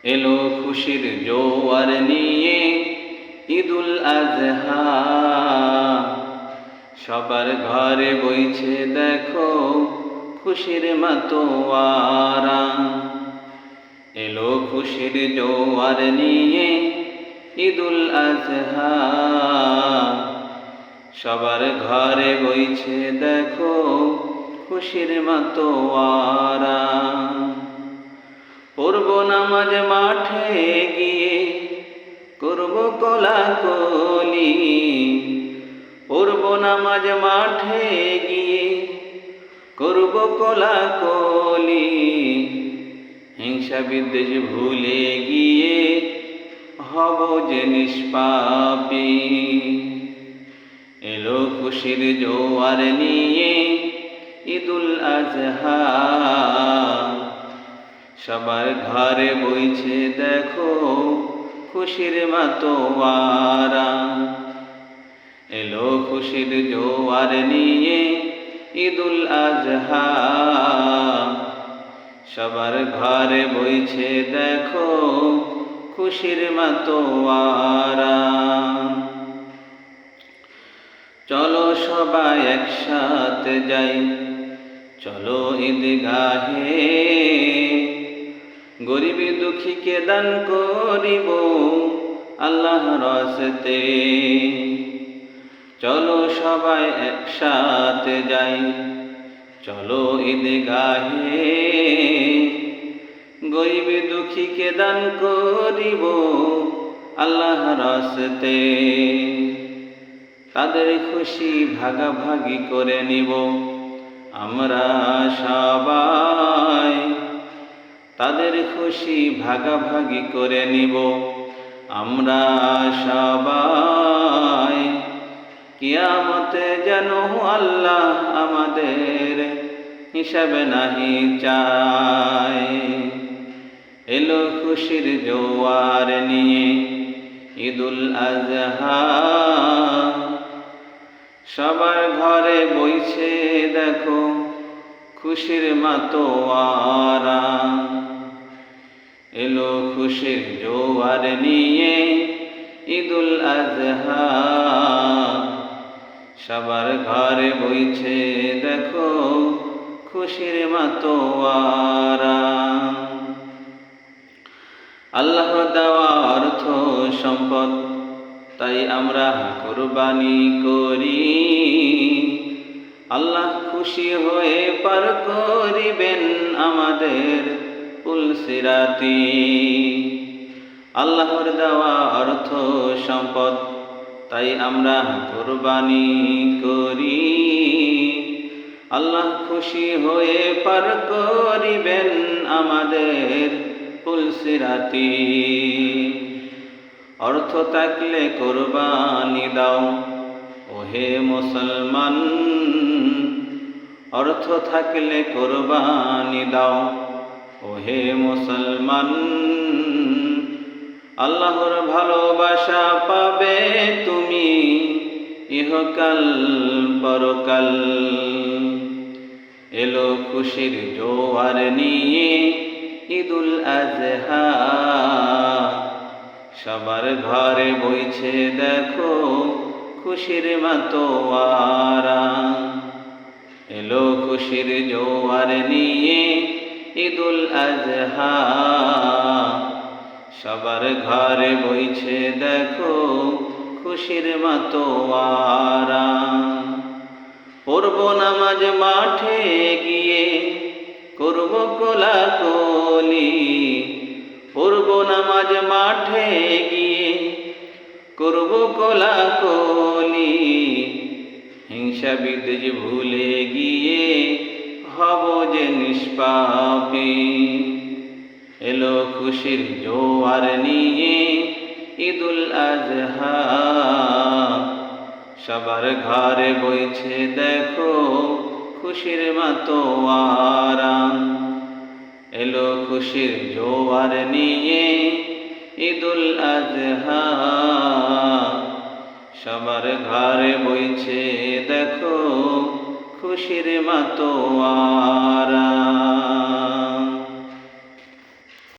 এলো খুশির জোয়ার নিয়ে ঈদুল আজহা, সবার ঘরে বইছে দেখো খুশির মাতোয়ারা। এলো খুশির জোয়ার নিয়ে ঈদুল আজহা, সবার ঘরে বইছে দেখো খুশির মাতোয়ারা। পড়ব নামাজ মাঠে গিয়ে করব কোলাকুলি, পড়ব নামাজ মাঠে গিয়ে করব কোলাকুলি। হিংসা বিদ্বেষ ভুলে গিয়ে হব যে নিষ্পাপী। এলো খুশির জোয়ার নিয়ে ঈদুল আজহা, সবার ঘরে বইছে দেখো খুশির মাতোয়ারা। এলো খুশির জোয়ার নিয়ে ঈদুল আজহা, সবার ঘরে বইছে দেখো খুশির মাতোয়ারা। চলো সবাই একসাথে যাই, চলো ঈদগাহে, গরিব দুঃখীকে দান করিব আল্লাহর রাস্তে। চলো সবাই একসাথে যাই, চলো ঈদগাহে, গরিব দুঃখীকে দান করিব আল্লাহর রাস্তে। তাদের খুশি ভাগাভাগি করে নিব আমরা সবাই, তাদের খুশি ভাগাভাগি করে নিব আমরা সবাই। কিয়ামতে যেন আল্লাহ আমাদের হিসাবে নাহি চায়। এলো খুশির জোয়ার নিয়ে ঈদুল আজহা, সবার ঘরে বইছে দেখো খুশির মাতোয়ারা। এলো খুশির জোয়ার নিয়ে ঈদুল আজহা, সবার ঘরে বইছে দেখো খুশির মাতোয়ারা। আল্লাহ দেওয়া অর্থ সম্পদ তাই আমরা কুরবানি করি, আল্লাহ খুশি হয়ে পার করিবেন আমাদের পুলসিরাতি। আল্লাহর দেওয়া অর্থ সম্পদ তাই আমরা কুরবানি করি, আল্লাহ খুশি হয়ে পার করিবেন আমাদের পুলসিরাতি। অর্থ থাকলে কুরবানি দাও ওহে মুসলমান, অর্থ থাকলে কুরবানি দাও ওহে মুসলমান। আল্লাহর ভালোবাসা পাবে তুমি ইহকাল পরকাল। এলো খুশির জোয়ার নিয়ে ঈদুল আজহা, সবার ঘরে বইছে দেখো খুশির মাতোয়ারা। এলো খুশির জোয়ার নিয়ে ঈদুল আজহা, সবার ঘরে বইছে দেখো খুশির মাতোয়ারা। পড়ব নামাজ মাঠে গিয়ে করব কোলাকুলি, পড়ব নামাজ মাঠে গিয়ে করব কোলাকুলি। হিংসা বিদ্বেষ ভুলে গিয়ে হব যে নিষ্পাপী। এলো খুশির জোয়ার নিয়ে ঈদুল আজহা, সবার ঘরে বইছে দেখো খুশির মাতোয়ারা। এলো খুশির জোয়ার নিয়ে ঈদুল আজহা, সবার ঘরে বইছে দেখো খুশির মাতোয়ারা।